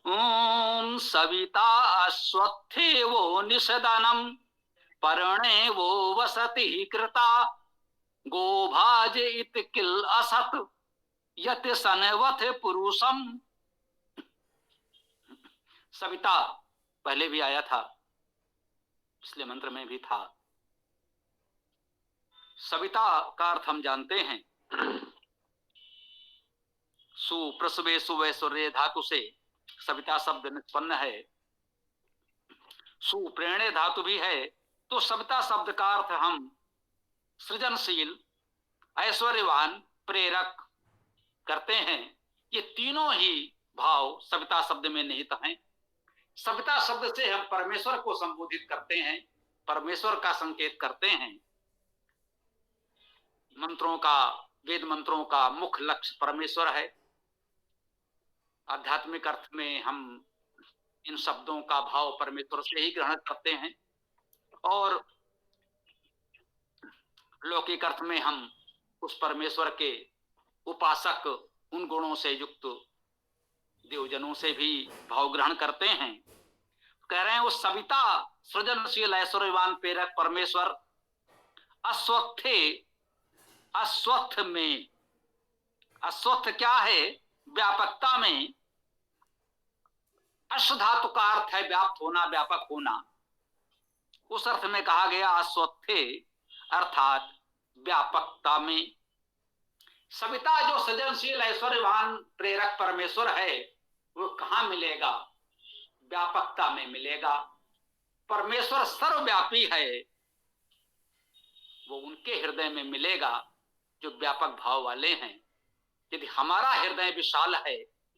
ओम सविता अस्वस्थे वो निषदनम परणे वो वसति कृता गोभाज इत किल असत यत सनवथ पुरुषम। सविता पहले भी आया था, पिछले मंत्र में भी था। सविता का अर्थ हम जानते हैं, सुप्रसवे सुवैश्वर्य धातु से सविता शब्द निष्पन्न है। सुप्रेणे धातु भी है, तो सविता शब्द का अर्थ हम सृजनशील, ऐश्वर्यवान, प्रेरक करते हैं। ये तीनों ही भाव सविता शब्द में निहित हैं। सविता शब्द से हम परमेश्वर को संबोधित करते हैं, परमेश्वर का संकेत करते हैं। मंत्रों का, वेद मंत्रों का मुख्य लक्ष्य परमेश्वर है। आध्यात्मिक अर्थ में हम इन शब्दों का भाव परमेश्वर से ही ग्रहण करते हैं, और लौकिक अर्थ में हम उस परमेश्वर के उपासक, उन गुणों से युक्त देवजनों से भी भाव ग्रहण करते हैं। कह रहे हैं वो सविता सृजनशील ऐश्वर्यवान प्रेरक परमेश्वर अस्वस्थे, अस्वस्थ में, अस्वस्थ क्या है? व्यापकता में। अश्व धातु का अर्थ है व्याप्त होना, व्यापक होना। उस अर्थ में कहा गया अस्वस्थे अर्थात व्यापकता में। सविता जो सृजनशील ऐश्वर्यवान प्रेरक परमेश्वर है, वो कहां मिलेगा? व्यापकता में मिलेगा। परमेश्वर सर्वव्यापी है, वो उनके हृदय में मिलेगा जो व्यापक भाव वाले हैं। यदि हमारा हृदय विशाल है,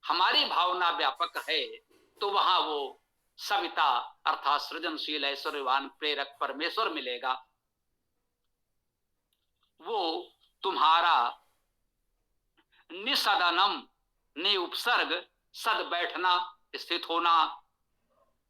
हमारी भावना व्यापक है, तो वहां वो सविता अर्थात सृजनशील ऐश्वर्यवान प्रेरक परमेश्वर मिलेगा। वो तुम्हारा निसदनम, ने उपसर्ग, सद बैठना, स्थित होना,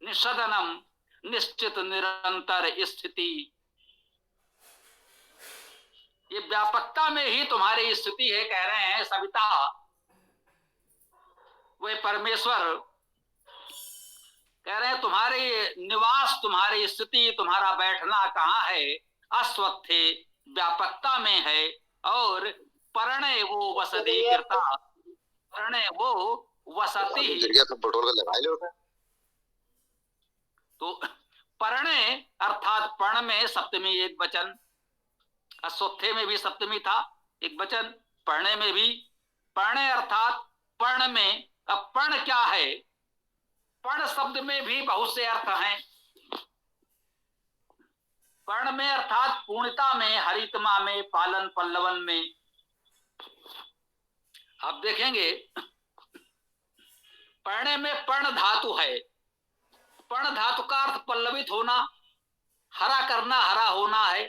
निसदनम निश्चित निरंतर स्थिति। ये व्यापकता में ही तुम्हारी स्थिति है, कह रहे हैं सविता। वे परमेश्वर कह रहे हैं तुम्हारी निवास, तुम्हारी स्थिति, तुम्हारा बैठना कहाँ है? अस्वस्थे, व्यापकता में है। और परणे वो वसति कृता, परणे वो वसति। तो परणे अर्थात पर्ण में सप्तमी एक वचन, अस्वस्थे में भी सप्तमी था एक वचन, पढ़ने में भी। पढ़ने अर्थात पर्ण में। अब पर्ण क्या है? पर्ण शब्द में भी बहुत से अर्थ हैं। पर्ण में अर्थात पूर्णता में, हरितमा में, पालन पल्लवन में। आप देखेंगे पढ़ने में पर्ण धातु है। पर्ण धातु का अर्थ पल्लवित होना, हरा करना, हरा होना है।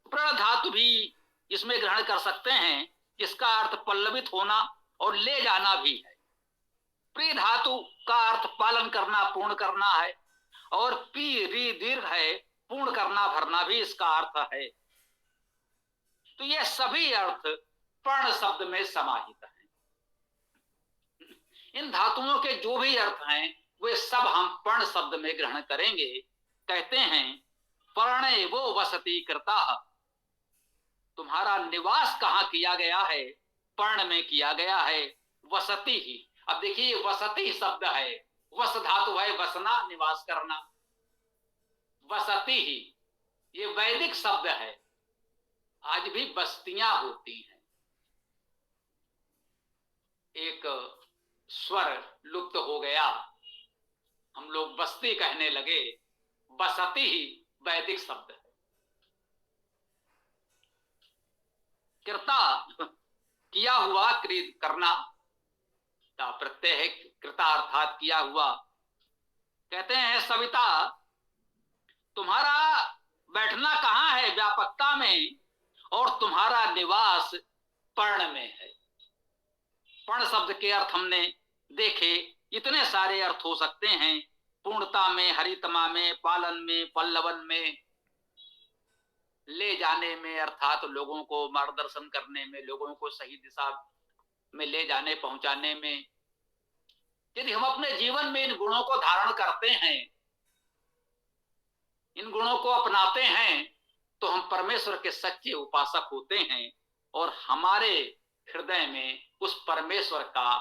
प्रण धातु भी इसमें ग्रहण कर सकते हैं, इसका अर्थ पल्लवित होना और ले जाना भी है। प्री धातु का अर्थ पालन करना, पूर्ण करना है। और पी री दीर्घ है, पूर्ण करना, भरना भी इसका अर्थ है। तो ये सभी अर्थ पर्ण शब्द में समाहित हैं। इन धातुओं के जो भी अर्थ हैं वे सब हम पर्ण शब्द में ग्रहण करेंगे। कहते हैं परणे वो वसति कृता, तुम्हारा निवास कहां किया गया है? पर्ण में किया गया है, वसति ही। अब देखिए वसति शब्द है, वस धातु है वसना, निवास करना। वसति ही ये वैदिक शब्द है। आज भी बस्तियां होती हैं। एक स्वर लुप्त हो गया, हम लोग बस्ती कहने लगे। बसति ही वैदिक शब्द है। कृता किया हुआ, करना का प्रत्यय है, कृता अर्थात किया हुआ। कहते हैं सविता तुम्हारा बैठना कहां है? व्यापकता में। और तुम्हारा निवास पर्ण में है। पर्ण शब्द के अर्थ हमने देखे, इतने सारे अर्थ हो सकते हैं। पूर्णता में, हरितमा में, पालन में, पल्लवन में, ले जाने में अर्थात लोगों को मार्गदर्शन करने में, लोगों को सही दिशा में ले जाने पहुंचाने में, यदि हम अपने जीवन में इन गुणों को धारण करते हैं, इन गुणों को अपनाते हैं, तो हम परमेश्वर के सच्चे उपासक होते हैं और हमारे हृदय में उस परमेश्वर का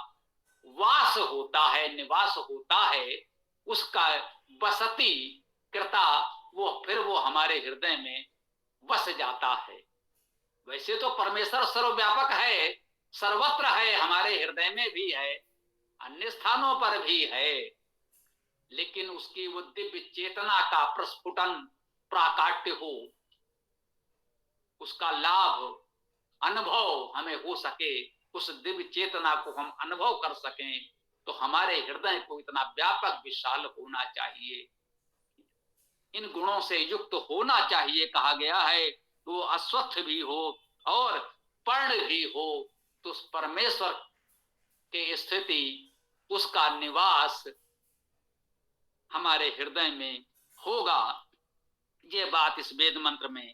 वास होता है, निवास होता है, उसका बसती कृता वो हमारे हृदय में बस जाता है। वैसे तो परमेश्वर सर्वव्यापक है, सर्वत्र है, हमारे हृदय में भी है, अन्य स्थानों पर भी है, लेकिन उसकी वो दिव्य चेतना का प्रस्फुटन प्राकाट्य हो, उसका लाभ अनुभव हमें हो सके, उस दिव्य चेतना को हम अनुभव कर सकें, तो हमारे हृदय को इतना व्यापक विशाल होना चाहिए, इन गुणों से युक्त होना चाहिए। कहा गया है वो अस्वस्थ भी हो और पर्ण भी हो, तो उस परमेश्वर के स्थिति, उसका निवास हमारे हृदय में होगा। ये बात इस वेद मंत्र में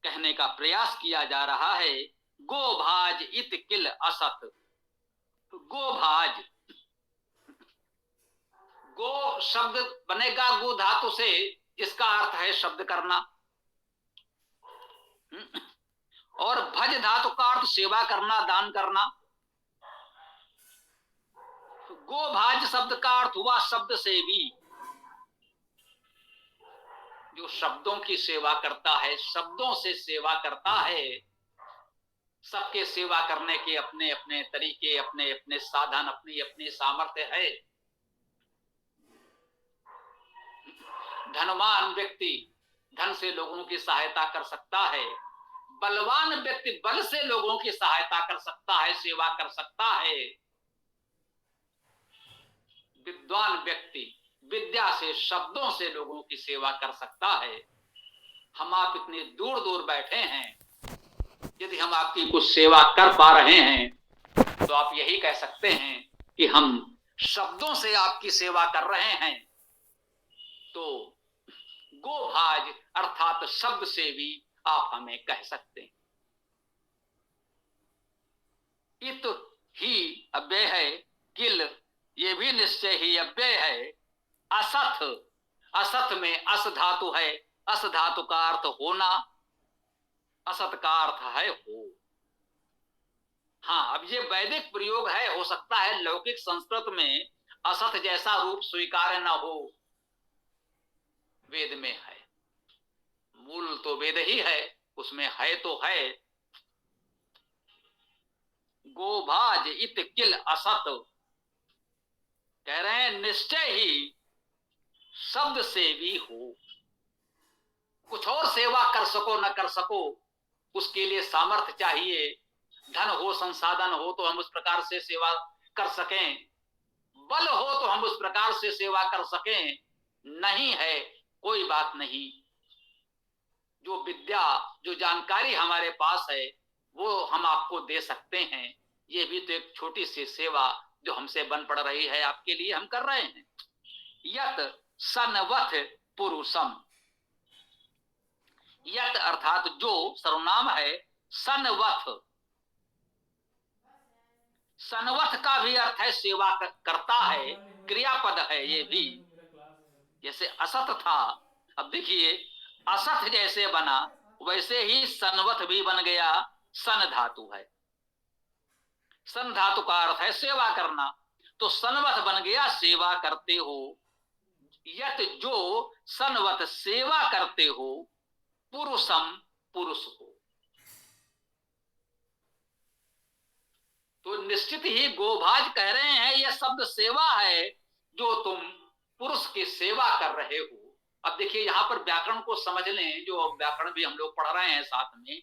कहने का प्रयास किया जा रहा है। गोभाज इत किल असत, गोभाज, गो शब्द बनेगा गो धातु से, जिसका अर्थ है शब्द करना, और भज धातु का अर्थ सेवा करना, दान करना। गोभाज शब्द का अर्थ हुआ शब्द सेवी, जो शब्दों की सेवा करता है, शब्दों से सेवा करता है। सबके सेवा करने के अपने अपने तरीके, अपने अपने साधन, अपनी अपनी सामर्थ्य है। धनवान व्यक्ति धन से लोगों की सहायता कर सकता है, बलवान व्यक्ति बल से लोगों की सहायता कर सकता है, सेवा कर सकता है। विद्वान व्यक्ति विद्या से, शब्दों से लोगों की सेवा कर सकता है। हम आप इतनी दूर दूर बैठे हैं, यदि हम आपकी कुछ सेवा कर पा रहे हैं, तो आप यही कह सकते हैं कि हम शब्दों से आपकी सेवा कर रहे हैं। तो गोभाज अर्थात शब्द से भी आप हमें कह सकते हैं। इत ही अव्यय है, किल ये भी निश्चय ही अव्यय है। असथ, असथ में अस धातु है, अस धातु का अर्थ होना, असत का अर्थ है हो। हाँ, अब ये वैदिक प्रयोग है, हो सकता है लौकिक संस्कृत में असत जैसा रूप स्वीकार न हो, वेद में है, मूल तो वेद ही है, उसमें है तो है। गोभाज इत किल असत, कह रहे हैं निश्चय ही शब्द से भी हो। कुछ और सेवा कर सको न कर सको, उसके लिए सामर्थ्य चाहिए, धन हो, संसाधन हो तो हम उस प्रकार से सेवा कर सकें, बल हो तो हम उस प्रकार से सेवा कर सकें। नहीं है, कोई बात नहीं, जो विद्या, जो जानकारी हमारे पास है, वो हम आपको दे सकते हैं। ये भी तो एक छोटी सी सेवा जो हमसे बन पड़ रही है, आपके लिए हम कर रहे हैं। यत सनवथ पुरुषम, यत अर्थात जो सर्वनाम है, सनवथ, सनवथ का भी अर्थ है सेवा करता है, क्रियापद है ये भी। जैसे असत था, अब देखिए असत जैसे बना, वैसे ही सनवथ भी बन गया, सन धातु है, सन धातु का अर्थ है सेवा करना, तो सनवथ बन गया सेवा करते हो। यत जो सनवत सेवा करते हो, पुरुषम पुरुष हो। तो निश्चित ही गोभाज कह रहे हैं यह शब्द सेवा है, जो तुम पुरुष की सेवा कर रहे हो। अब देखिए यहां पर व्याकरण को समझ लें, जो व्याकरण भी हम लोग पढ़ रहे हैं साथ में।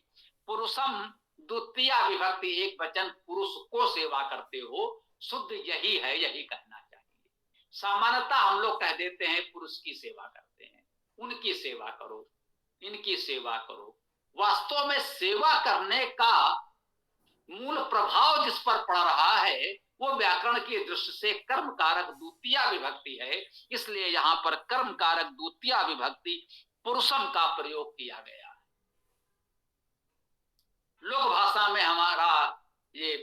पुरुषम द्वितीय विभक्ति एक वचन, पुरुष को सेवा करते हो, शुद्ध यही है, यही कहना चाहिए। सामान्यतः हम लोग कह देते हैं पुरुष की सेवा करते हैं, उनकी सेवा करो, इनकी सेवा करो। वास्तव में सेवा करने का मूल प्रभाव जिस पर पड़ रहा है, वो व्याकरण की दृष्टि से कर्म कारक द्वितीय विभक्ति है, इसलिए यहां पर कर्म कारक द्वितीय विभक्ति पुरुषम का प्रयोग किया गया है। लोक भाषा में हमारा ये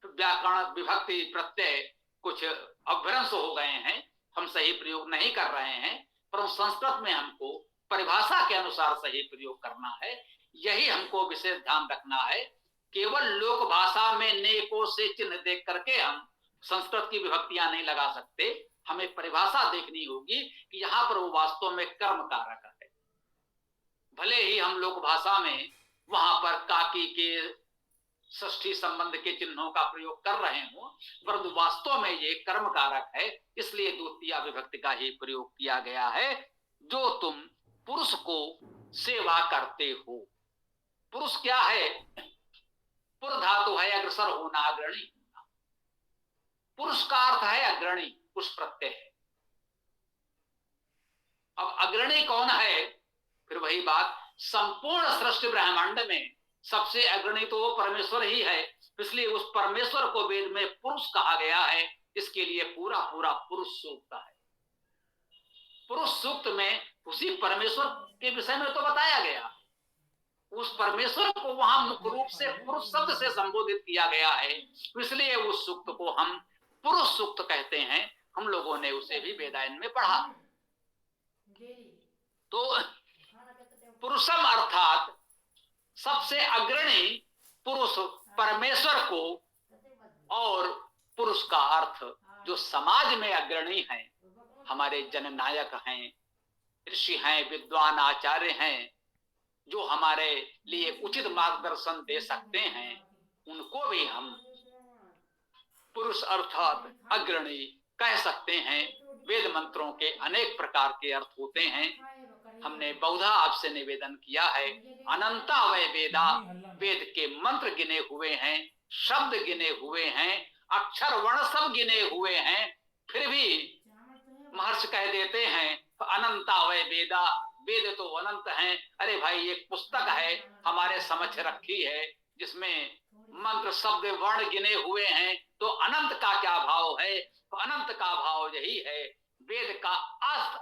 व्याकरण विभक्ति प्रत्यय कुछ अभ्रंश हो गए हैं, हम सही प्रयोग नहीं कर रहे हैं, परंतु संस्कृत में हमको परिभाषा के अनुसार सही प्रयोग करना है। यही हमको विशेष ध्यान रखना है। केवल लोक भाषा में नेको से चिन्ह देख करके हम संस्कृत की विभक्तियां नहीं लगा सकते। हमें परिभाषा देखनी होगी कि यहां पर वो वास्तव में कर्म कारक है। भले ही हम लोक भाषा में वहां पर काकी के षष्ठी संबंध के चिन्हों का प्रयोग कर रहे हो, परंतु वास्तव में ये कर्म कारक है, इसलिए द्वितीया विभक्ति का ही प्रयोग किया गया है। जो तुम पुरुष को सेवा करते हो। पुरुष क्या है? पुर धातु है अग्रसर होना, अग्रणी होना। पुरुष का अर्थ है अग्रणी, पुरुष प्रत्यय है। अब अग्रणी कौन है? फिर वही बात, संपूर्ण सृष्टि ब्रह्मांड में सबसे अग्रणी तो वो परमेश्वर ही है, इसलिए उस परमेश्वर को वेद में पुरुष कहा गया है। इसके लिए पूरा पूरा पुरुष सूक्त है। पुरुष सूक्त में उसी परमेश्वर के विषय में तो बताया गया, उस परमेश्वर को वहां मुख्य रूप से पुरुष शब्द से संबोधित किया गया है, इसलिए उस सूक्त को हम पुरुष सूक्त कहते हैं। हम लोगों ने उसे भी वेदायन में पढ़ा। तो पुरुषम अर्थात सबसे अग्रणी पुरुष परमेश्वर को, और पुरुष का अर्थ जो समाज में अग्रणी हैं, हमारे जननायक हैं, ऋषि हैं, विद्वान आचार्य हैं, जो हमारे लिए उचित मार्गदर्शन दे सकते हैं, उनको भी हम पुरुष अर्थात अग्रणी कह सकते हैं। वेद मंत्रों के अनेक प्रकार के अर्थ होते हैं। हमने बहुधा आपसे निवेदन किया है, अनंता वै वेदा, वेद के मंत्र गिने हुए हैं, शब्द गिने हुए हैं, अक्षर वर्ण सब गिने हुए हैं, फिर भी महर्षि कह देते हैं अनंता वै वेदा, वेद तो अनंत हैं। अरे भाई, एक पुस्तक है हमारे समक्ष रखी है जिसमें मंत्र शब्द वर्ण गिने हुए हैं, तो अनंत का क्या भाव है? तो अनंत का भाव यही है, वेद का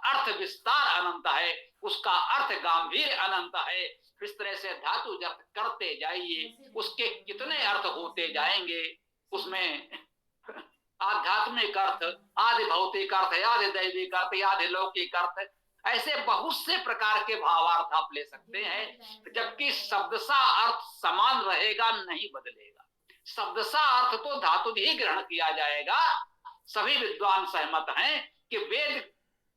अर्थ विस्तार अनंत है, उसका अर्थ गंभीर अनंत है। इस तरह से धातु जप करते जाइए, उसके कितने अर्थ होते जाएंगे। उसमें आध्यात्मिक अर्थ, आदि भौतिक अर्थ, आदि दैविक अर्थ, आदि लौकिक अर्थ, ऐसे बहुत से प्रकार के भावार्थ आप ले सकते हैं। जबकि शब्दसा अर्थ समान रहेगा, नहीं बदलेगा। शब्दसा अर्थ तो धातु ही ग्रहण किया जाएगा। सभी विद्वान सहमत हैं कि वेद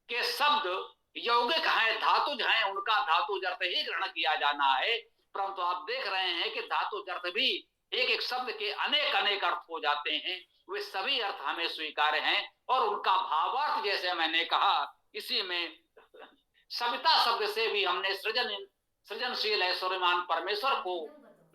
के शब्द यौगिक हैं, धातुज हैं, उनका धातुज अर्थ ही ग्रहण किया जाना है। परंतु आप देख रहे हैं कि धातुज अर्थ भी एक एक शब्द के अनेक अनेक अर्थ हो जाते हैं। वे सभी अर्थ हमें स्वीकार्य हैं, और उनका भावार्थ जैसे मैंने कहा, इसी में सविता शब्द से भी हमने सृजनशील ऐश्वर्यमान परमेश्वर को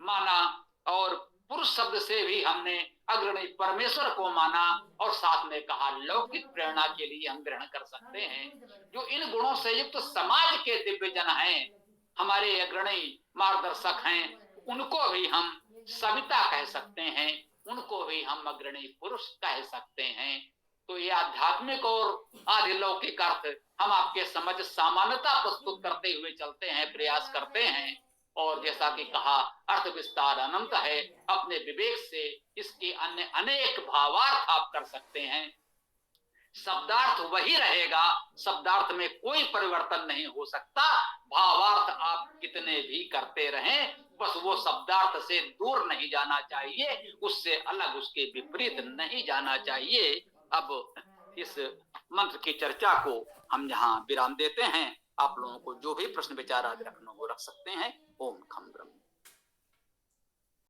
माना, और पुरुष शब्द से भी हमने अग्रणी परमेश्वर को माना, और साथ में कहा लौकिक प्रेरणा के लिए हम ग्रहण कर सकते हैं। जो इन गुणों से युक्त समाज के दिव्य जन हैं, हमारे अग्रणी मार्गदर्शक हैं, उनको भी हम सविता कह सकते हैं, उनको भी हम अग्रणी पुरुष कह सकते हैं। तो ये आध्यात्मिक और आधिलौकिक अर्थ हम आपके समझ सामान्यता प्रस्तुत करते हुए चलते हैं, प्रयास करते हैं। और जैसा कि कहा, अर्थ विस्तार अनंत है। अपने विवेक से इसके अन्य अनेक भावार्थ आप कर सकते हैं। शब्दार्थ वही रहेगा, शब्दार्थ में कोई परिवर्तन नहीं हो सकता। भावार्थ आप कितने भी करते रहें, बस वो शब्दार्थ से दूर नहीं जाना चाहिए, उससे अलग, उसके विपरीत नहीं जाना चाहिए। अब इस मंत्र की चर्चा को हम यहाँ विराम देते हैं। आप लोगों को जो भी प्रश्न विचार आदि रखना हो रख सकते हैं। ओम खम ब्रह्म।